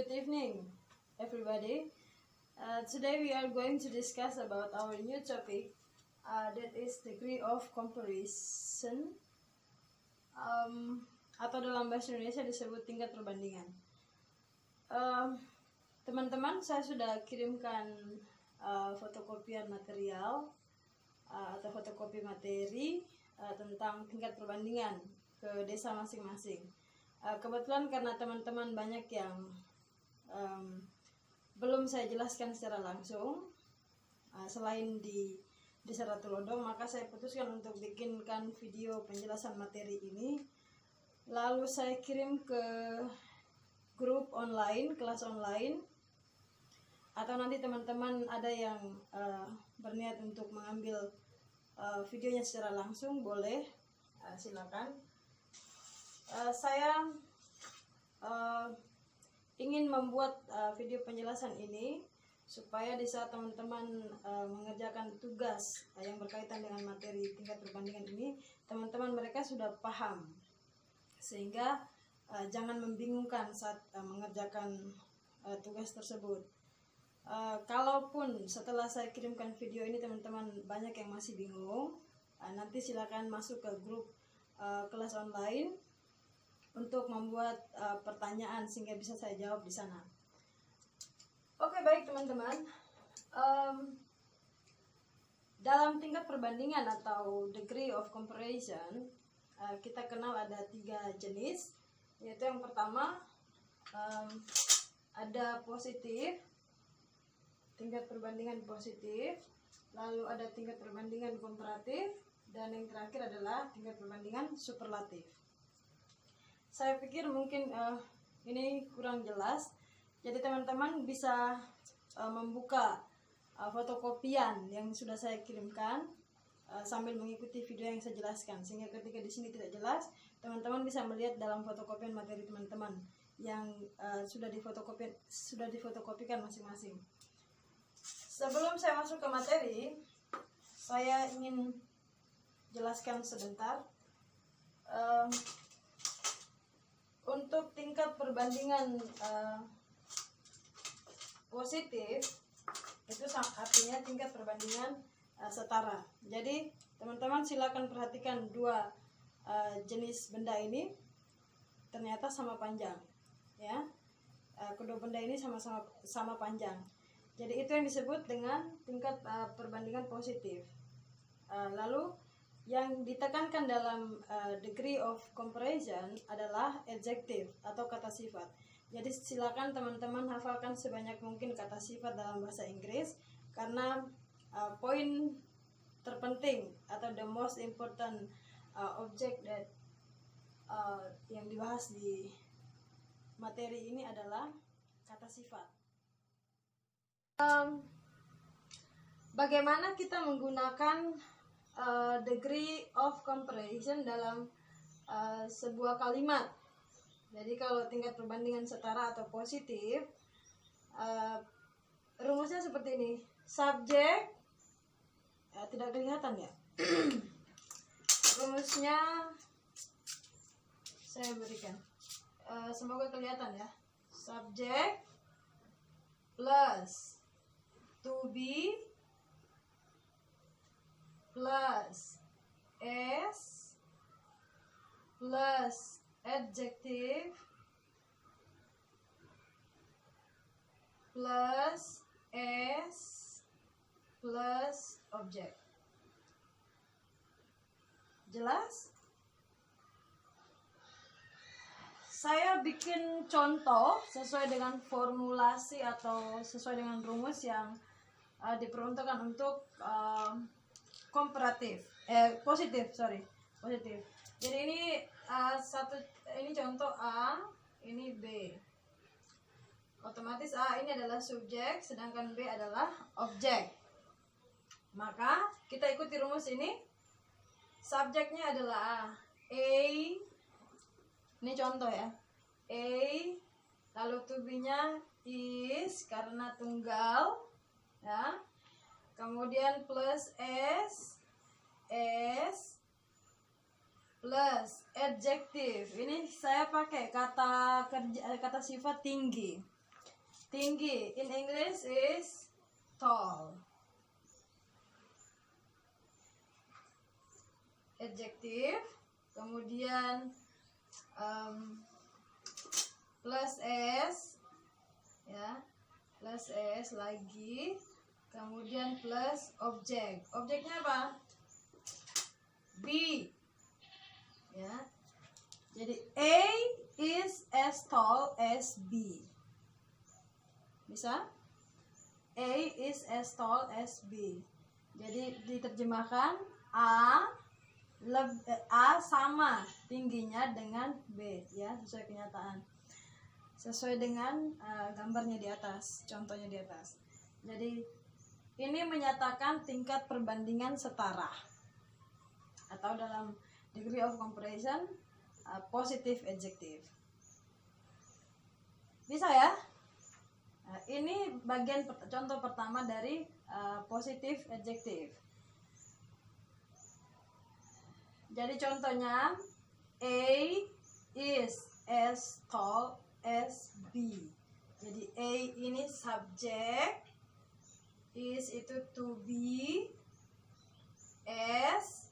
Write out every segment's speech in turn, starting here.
Good evening, everybody. Today we are going to discuss about our new topic, that is degree of comparison, atau dalam bahasa Indonesia disebut tingkat perbandingan. Teman-teman, saya sudah kirimkan fotokopian material atau fotokopi materi tentang tingkat perbandingan ke desa masing-masing. Kebetulan karena teman-teman banyak yang belum saya jelaskan secara langsung, selain di Desa Ratulodong, maka saya putuskan untuk bikinkan video penjelasan materi ini, lalu saya kirim ke grup online, kelas online, atau nanti teman-teman ada yang berniat untuk mengambil videonya secara langsung, boleh, silakan. Saya ingin membuat video penjelasan ini supaya di saat teman-teman mengerjakan tugas yang berkaitan dengan materi tingkat perbandingan ini, teman-teman mereka sudah paham, sehingga jangan membingungkan saat mengerjakan tugas tersebut. Kalaupun setelah saya kirimkan video ini teman-teman banyak yang masih bingung, nanti silakan masuk ke grup kelas online untuk membuat pertanyaan sehingga bisa saya jawab di sana. Oke, baik teman-teman. Dalam tingkat perbandingan atau degree of comparison, kita kenal ada 3 jenis, yaitu yang pertama ada positif, tingkat perbandingan positif, lalu ada tingkat perbandingan komparatif, dan yang terakhir adalah tingkat perbandingan superlatif. Saya pikir mungkin ini kurang jelas, jadi teman-teman bisa membuka fotokopian yang sudah saya kirimkan sambil mengikuti video yang saya jelaskan, sehingga ketika di sini tidak jelas, teman-teman bisa melihat dalam fotokopian materi teman-teman yang sudah difotokopikan masing-masing. Sebelum saya masuk ke materi, saya ingin jelaskan sebentar. Untuk tingkat perbandingan positif, itu artinya tingkat perbandingan setara. Jadi teman-teman silakan perhatikan 2 jenis benda ini ternyata sama panjang, ya. Kedua benda ini sama panjang. Jadi itu yang disebut dengan tingkat perbandingan positif. Lalu yang ditekankan dalam degree of comparison adalah adjective atau kata sifat. Jadi silakan teman-teman hafalkan sebanyak mungkin kata sifat dalam bahasa Inggris, karena poin terpenting atau the most important object that yang dibahas di materi ini adalah kata sifat. Bagaimana kita menggunakan degree of comparison dalam sebuah kalimat? Jadi kalau tingkat perbandingan setara atau positif, rumusnya seperti ini. Subjek, tidak kelihatan ya. Rumusnya saya berikan, semoga kelihatan ya. Subjek plus to be plus s plus adjective plus s plus object. Jelas? Saya bikin contoh sesuai dengan formulasi atau sesuai dengan rumus yang diperuntukkan untuk positif. Jadi ini ini contoh A, ini B. Otomatis A ini adalah subjek, sedangkan B adalah objek. Maka kita ikuti rumus ini. Subjeknya adalah A. Ini contoh ya. A, lalu to be-nya is karena tunggal, ya. Kemudian plus s plus adjective. Ini saya pakai kata sifat tinggi. tinggi. In English is tall. Adjective, kemudian plus s, ya, plus s lagi, kemudian plus objek. Objeknya apa? B, ya. Jadi A is as tall as B. Bisa? A is as tall as B. Jadi diterjemahkan A sama tingginya dengan B, ya, sesuai kenyataan, sesuai dengan gambarnya di atas, contohnya di atas. Jadi ini menyatakan tingkat perbandingan setara, atau dalam degree of comparison positive adjective. Bisa ya? Ini bagian contoh pertama dari positive adjective. Jadi contohnya, A is as tall as B. Jadi A ini subjek, is itu to be, as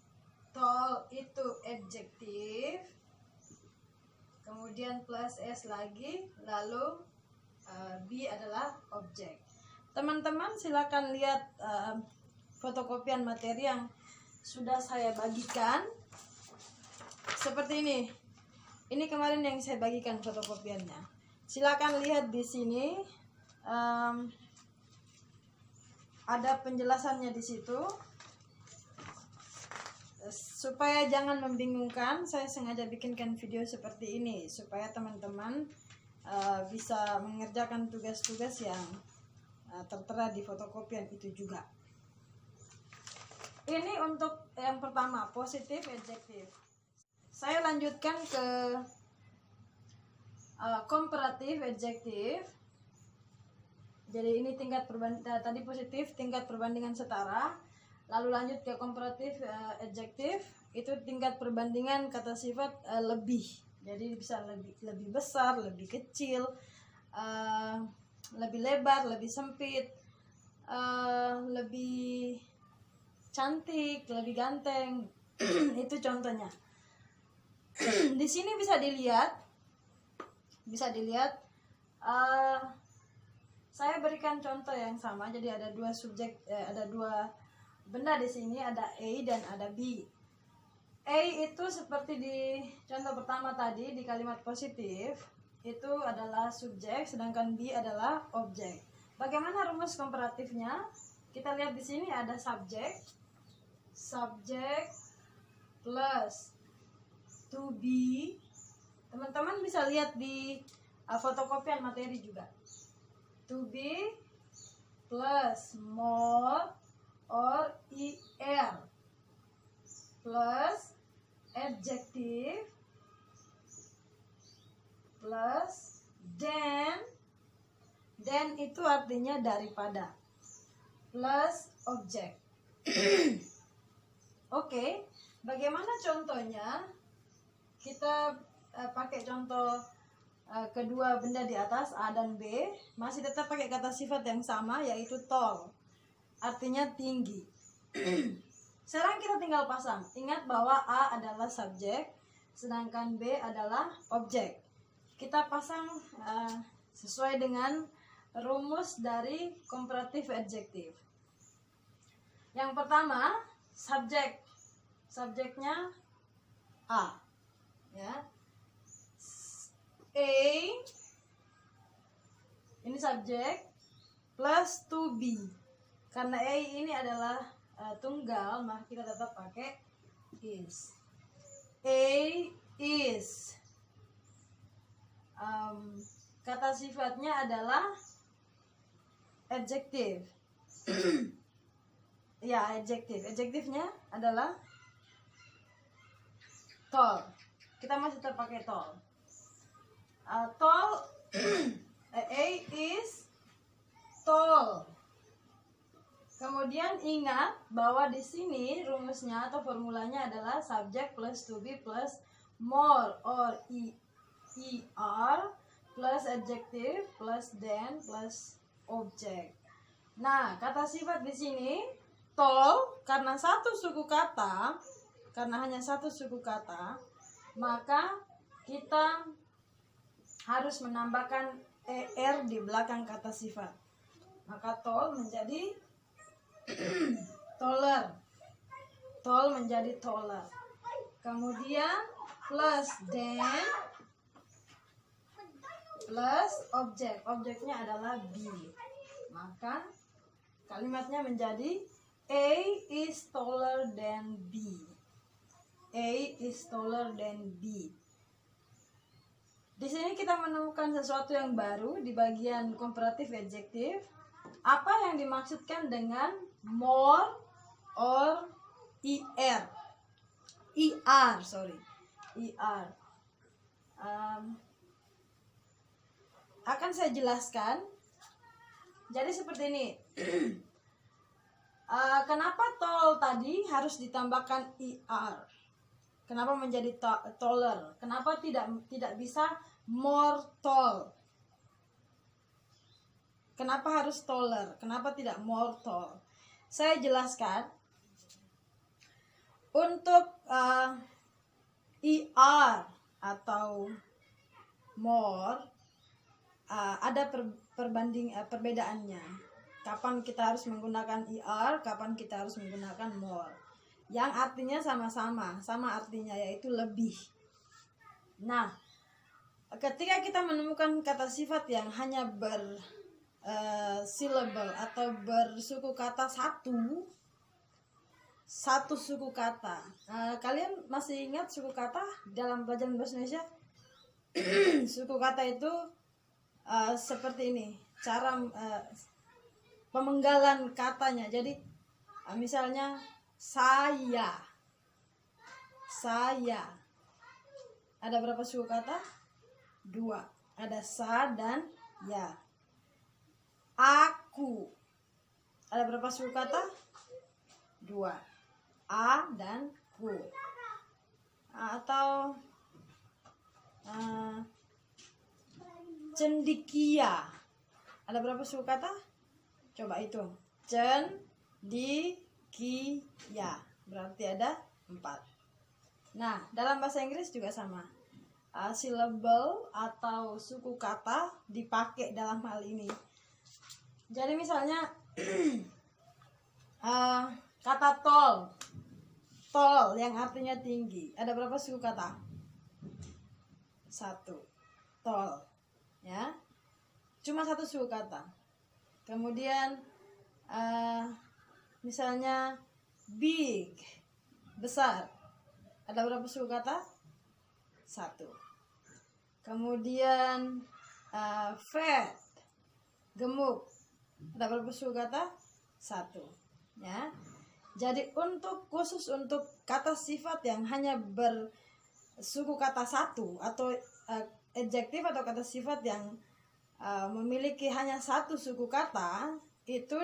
tall itu adjective, kemudian plus s lagi, lalu B adalah objek. Teman-teman silakan lihat fotokopian materi yang sudah saya bagikan. Seperti ini. Ini kemarin yang saya bagikan fotokopiannya. Silakan lihat di sini. Ada penjelasannya di situ. Supaya jangan membingungkan, saya sengaja bikinkan video seperti ini supaya teman-teman bisa mengerjakan tugas-tugas yang tertera di fotokopian itu juga. Ini untuk yang pertama, positive adjective. Saya lanjutkan ke comparative adjective. Jadi ini tingkat perbandingan, tadi positif tingkat perbandingan setara. Lalu lanjut ke comparative adjective, itu tingkat perbandingan kata sifat lebih. Jadi bisa lebih besar, lebih kecil, lebih lebar, lebih sempit, lebih cantik, lebih ganteng. Itu contohnya. Di sini bisa dilihat, saya berikan contoh yang sama. Jadi ada dua subjek, ada dua benda di sini, ada A dan ada B. A itu seperti di contoh pertama tadi di kalimat positif, itu adalah subjek, sedangkan B adalah objek. Bagaimana rumus komparatifnya? Kita lihat di sini ada subjek plus to be. Teman-teman bisa lihat di fotokopian materi juga. To be plus more or er plus adjective plus then itu artinya daripada, plus objek. Oke, bagaimana contohnya? Kita pakai contoh kedua benda di atas, A dan B, masih tetap pakai kata sifat yang sama, yaitu tall, artinya tinggi. Sekarang kita tinggal pasang. Ingat bahwa A adalah subjek, sedangkan B adalah objek. Kita pasang sesuai dengan rumus dari comparative adjective. Yang pertama, subjeknya A, ya. A ini subjek plus to be. Karena A ini adalah tunggal, maka kita tetap pakai is. A is. Kata sifatnya adalah adjective. Ya, adjective. Adjektifnya adalah tall. Kita masih tetap pakai tall. Tall. A is tall. Kemudian ingat bahwa di sini rumusnya atau formulanya adalah subject plus to be plus more or er plus adjective plus than plus object. Nah, kata sifat di sini tall karena hanya satu suku kata, maka kita harus menambahkan er di belakang kata sifat. Maka tall menjadi taller. Tall menjadi taller. Kemudian plus than plus objek. Objeknya adalah be. Maka kalimatnya menjadi A is taller than B. A is taller than B. Di sini kita menemukan sesuatu yang baru di bagian comparative adjective. Apa yang dimaksudkan dengan more or er? Er. Akan saya jelaskan. Jadi seperti ini. Kenapa tall tadi harus ditambahkan er? Kenapa menjadi taller? Kenapa tidak bisa more tall? Kenapa harus taller? Kenapa tidak more tall? Saya jelaskan. Untuk er atau more ada perbedaannya. Kapan kita harus menggunakan er, kapan kita harus menggunakan more. Yang artinya sama artinya, yaitu lebih. Nah, ketika kita menemukan kata sifat yang hanya syllable atau bersuku kata satu suku kata. Kalian masih ingat suku kata dalam pelajaran bahasa Indonesia? Suku kata itu seperti ini, cara pemenggalan katanya. Jadi misalnya saya. Ada berapa suku kata? 2. Ada sa dan ya. Aku. Ada berapa suku kata? 2. A dan ku. Atau cendikia. Ada berapa suku kata? Coba hitung. Cendikia. Berarti ada 4. Nah, dalam bahasa Inggris juga sama. Syllable atau suku kata dipakai dalam hal ini. Jadi misalnya kata tall yang artinya tinggi. Ada berapa suku kata? 1. Tall. Ya. Cuma 1 suku kata. Kemudian misalnya big, besar. Ada berapa suku kata? 1. Kemudian fat, gemuk. Ada berapa suku kata? 1. Ya. Jadi khusus untuk kata sifat yang hanya bersuku kata 1 atau adjektif atau kata sifat yang memiliki hanya 1 suku kata, itu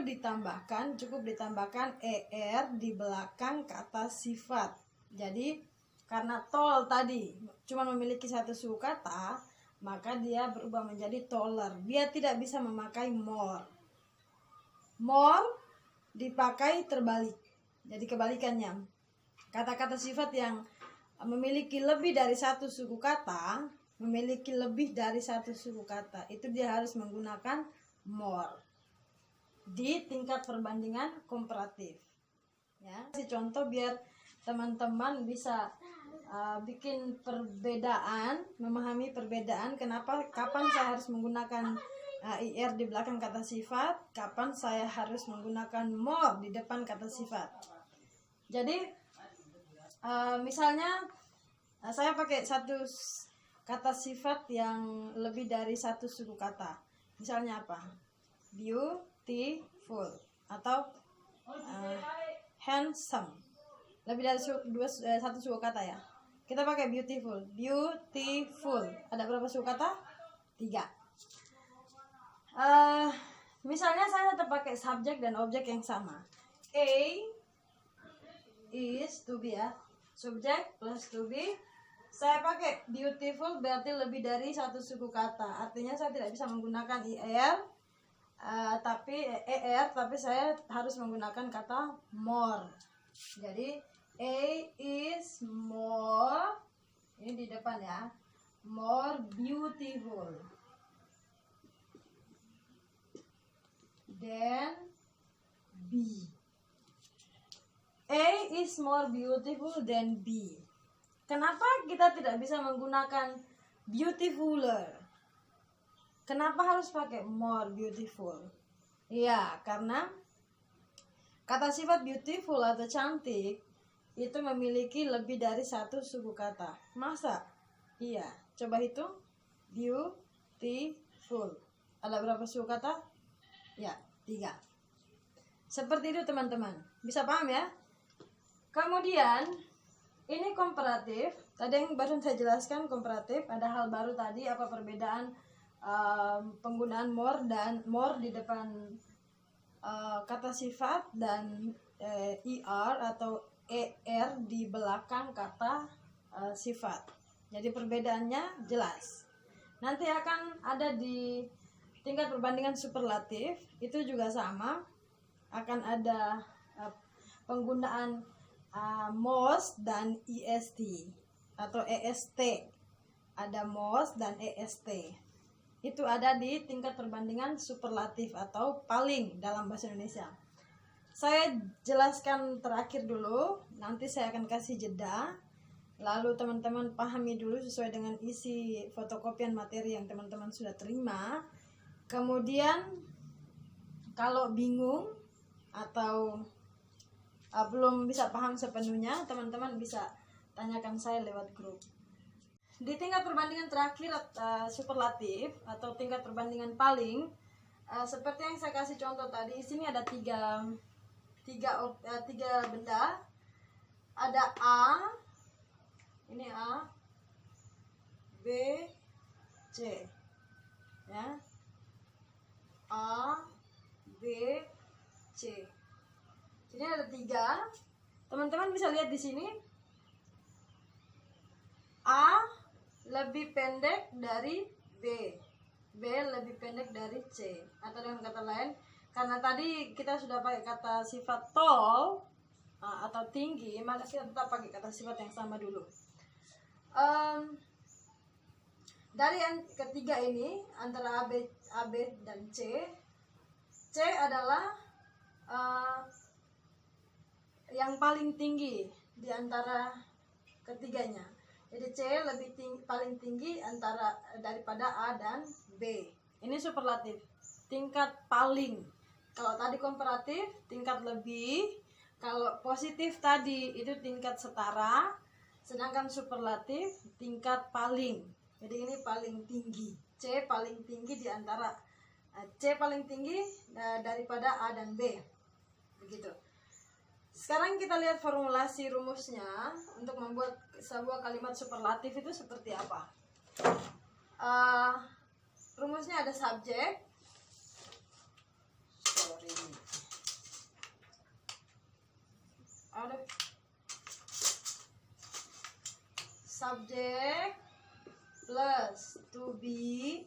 cukup ditambahkan er di belakang kata sifat. Jadi karena tall tadi cuma memiliki 1 suku kata, maka dia berubah menjadi taller. Dia tidak bisa memakai more. More dipakai terbalik. Jadi kebalikannya. Kata-kata sifat yang memiliki lebih dari 1 suku kata, itu dia harus menggunakan more di tingkat perbandingan komparatif. Ya, kasih contoh biar teman-teman bisa bikin perbedaan, memahami perbedaan kapan saya harus menggunakan er di belakang kata sifat, kapan saya harus menggunakan more di depan kata sifat. Jadi misalnya saya pakai satu kata sifat yang lebih dari 1 suku kata. Misalnya apa? Beautiful atau handsome. Lebih dari 1 suku kata ya. Kita pakai beautiful. Beautiful. Ada berapa suku kata? 3. Misalnya saya tetap pakai subjek dan objek yang sama. A is to be ya. Subjek plus to be, Saya pakai beautiful berarti lebih dari satu suku kata. Artinya saya tidak bisa menggunakan tapi saya harus menggunakan kata more. Jadi A is more, ini di depan ya, more beautiful than B. A is more beautiful than B. Kenapa kita tidak bisa menggunakan beautifuler? Kenapa harus pakai more beautiful? Ya, karena kata sifat beautiful atau cantik itu memiliki lebih dari satu suku kata. Masa? Iya, coba hitung. Beautiful. Ada berapa suku kata? Ya, 3. Seperti itu teman-teman. Bisa paham ya? Kemudian ini komparatif. Tadi yang baru saya jelaskan komparatif. Ada hal baru tadi, apa perbedaan penggunaan more di depan kata sifat dan er atau er di belakang kata sifat. Jadi perbedaannya jelas. Nanti akan ada di tingkat perbandingan superlatif, itu juga sama. Akan ada penggunaan most dan est atau est. Ada most dan est. Itu ada di tingkat perbandingan superlatif atau paling dalam bahasa Indonesia. Saya jelaskan terakhir dulu, nanti saya akan kasih jeda. Lalu teman-teman pahami dulu sesuai dengan isi fotokopian materi yang teman-teman sudah terima. Kemudian kalau bingung atau belum bisa paham sepenuhnya, teman-teman bisa tanyakan saya lewat grup. Di tingkat perbandingan terakhir superlatif atau tingkat perbandingan paling, seperti yang saya kasih contoh tadi, di sini ada tiga benda. Ada A, ini A, B, C, ya, A, B, C. Jadi ada 3. Teman-teman bisa lihat di sini. A lebih pendek dari B. B lebih pendek dari C. Atau dengan kata lain, karena tadi kita sudah pakai kata sifat tall atau tinggi, maka kita tetap pakai kata sifat yang sama dulu. Dari yang ketiga ini, antara AB dan C adalah yang paling tinggi di antara ketiganya. Jadi C paling tinggi daripada A dan B. Ini superlatif, tingkat paling. Kalau tadi komparatif, tingkat lebih. Kalau positif tadi itu tingkat setara. Sedangkan superlatif tingkat paling. Jadi ini paling tinggi. C paling tinggi di antara C paling tinggi daripada A dan B. Begitu. Sekarang kita lihat formulasi rumusnya untuk membuat sebuah kalimat superlatif itu seperti apa. Rumusnya ada subjek. Subjek plus to be,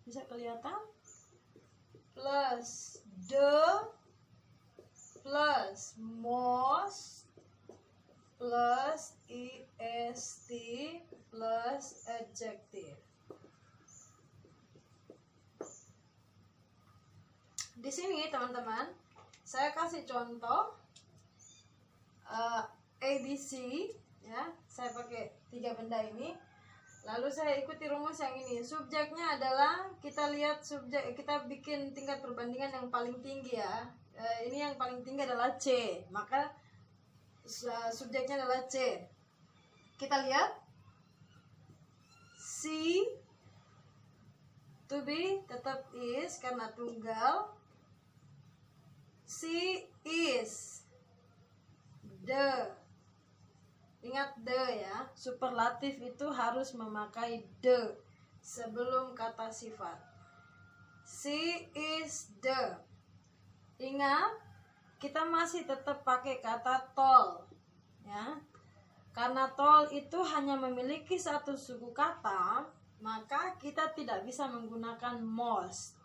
bisa kelihatan, plus the plus most plus est plus adjective. Di sini teman-teman, saya kasih contoh ABC, ya. Saya pakai 3 benda ini. Lalu saya ikuti rumus yang ini. Subjeknya adalah, kita lihat subjek, kita bikin tingkat perbandingan yang paling tinggi ya. Ini yang paling tinggi adalah C, maka subjeknya adalah C. Kita lihat C to be tetap is karena tunggal. C is the. Ingat the ya, superlatif itu harus memakai the sebelum kata sifat. C is the. Ingat, kita masih tetap pakai kata tall, ya. Karena tall itu hanya memiliki satu suku kata, maka kita tidak bisa menggunakan most.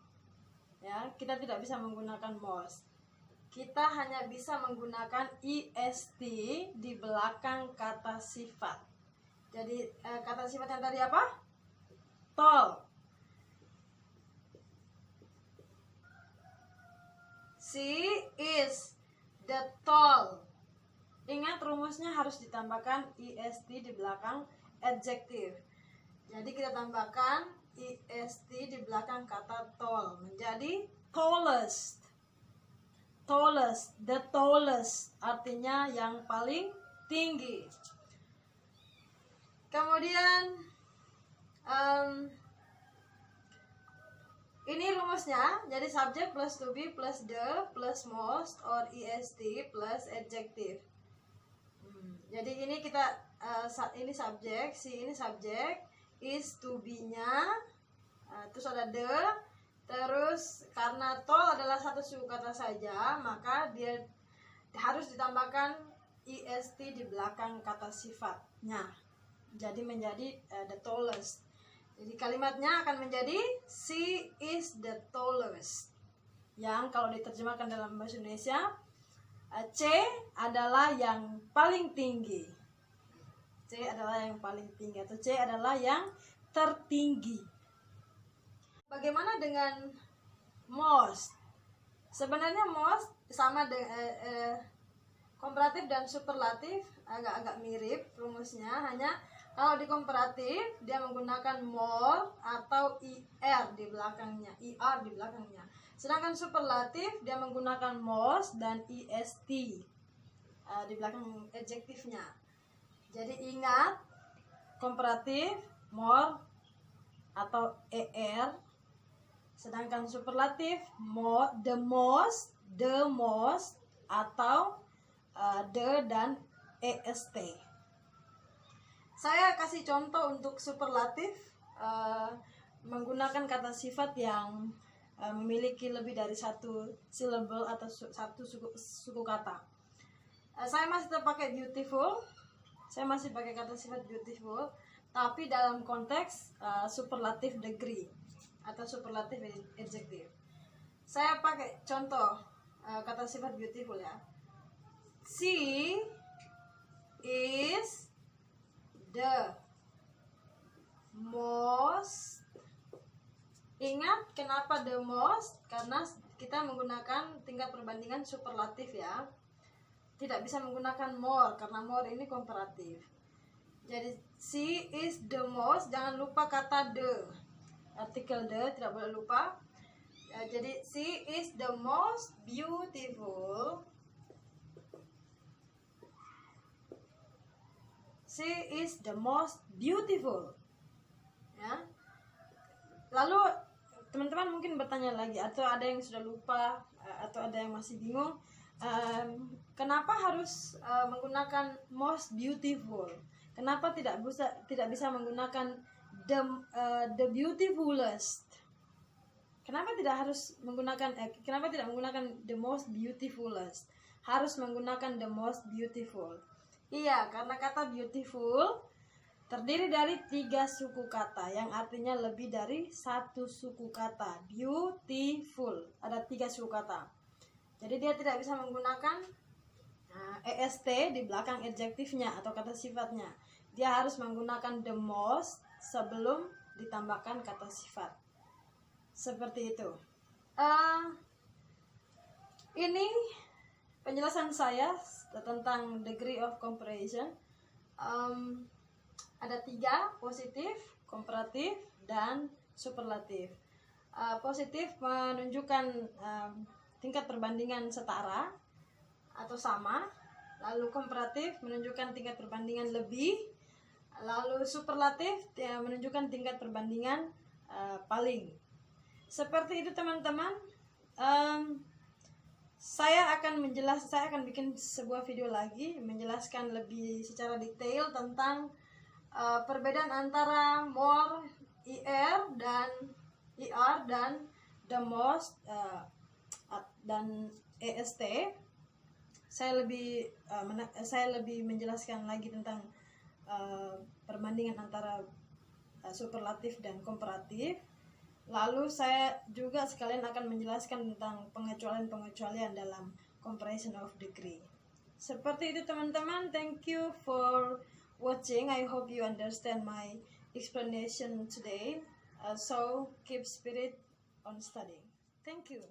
Ya, kita tidak bisa menggunakan most. Kita hanya bisa menggunakan est di belakang kata sifat. Jadi kata sifat yang tadi apa? Tall. She is the tall. Ingat, rumusnya harus ditambahkan est di belakang adjektif. Jadi kita tambahkan est di belakang kata tall menjadi tallest. Tallest, the tallest artinya yang paling tinggi. Kemudian ini rumusnya, jadi subject plus to be plus the plus most or est plus adjective. Jadi ini kita ini subjek, si ini subjek, is to be-nya, terus ada the, terus karena tall adalah satu suku kata saja, maka dia harus ditambahkan est di belakang kata sifatnya. Jadi menjadi the tallest. Jadi kalimatnya akan menjadi she is the tallest. Yang kalau diterjemahkan dalam bahasa Indonesia, C adalah yang paling tinggi. C adalah yang paling tinggi atau C adalah yang tertinggi. Bagaimana dengan most? Sebenarnya most sama dengan komparatif dan superlatif agak-agak mirip rumusnya, hanya kalau di komparatif dia menggunakan more atau er di belakangnya, di belakangnya. Sedangkan superlatif dia menggunakan most dan est di belakang adjektifnya. Jadi ingat, komparatif more atau er, sedangkan superlatif more, the most atau the dan est. Saya kasih contoh untuk superlatif menggunakan kata sifat yang memiliki lebih dari satu syllable atau satu suku kata. Saya masih terpakai beautiful, saya masih pakai kata sifat beautiful, tapi dalam konteks superlatif degree atau superlatif adjective. Saya pakai contoh kata sifat beautiful ya. She is the most. Ingat kenapa the most? Karena kita menggunakan tingkat perbandingan superlatif ya. Tidak bisa menggunakan more karena more ini komparatif. Jadi she is the most, jangan lupa kata the. Artikel the tidak boleh lupa. Jadi she is the most beautiful. She is the most beautiful. Ya. Lalu teman-teman mungkin bertanya lagi, atau ada yang sudah lupa, atau ada yang masih bingung, kenapa harus menggunakan most beautiful? Kenapa tidak bisa menggunakan the beautifulest? Kenapa tidak menggunakan the most beautifulest? Harus menggunakan the most beautiful. Iya, karena kata beautiful terdiri dari 3 suku kata yang artinya lebih dari satu suku kata. Beautiful, ada 3 suku kata. Jadi dia tidak bisa menggunakan est di belakang adjektifnya atau kata sifatnya. Dia harus menggunakan the most sebelum ditambahkan kata sifat. Seperti itu. Ini penjelasan saya tentang degree of comparison. Ada 3, positif, komparatif, dan superlatif. Positif menunjukkan tingkat perbandingan setara atau sama. Lalu komparatif menunjukkan tingkat perbandingan lebih. Lalu superlatif menunjukkan tingkat perbandingan paling. Seperti itu teman-teman. Saya akan bikin sebuah video lagi menjelaskan lebih secara detail tentang perbedaan antara more, dan the most dan est. saya lebih menjelaskan lagi tentang perbandingan antara superlatif dan komparatif. Lalu saya juga sekalian akan menjelaskan tentang pengecualian-pengecualian dalam comparison of degree. Seperti itu teman-teman. Thank you for watching. I hope you understand my explanation today. So keep spirit on studying. Thank you.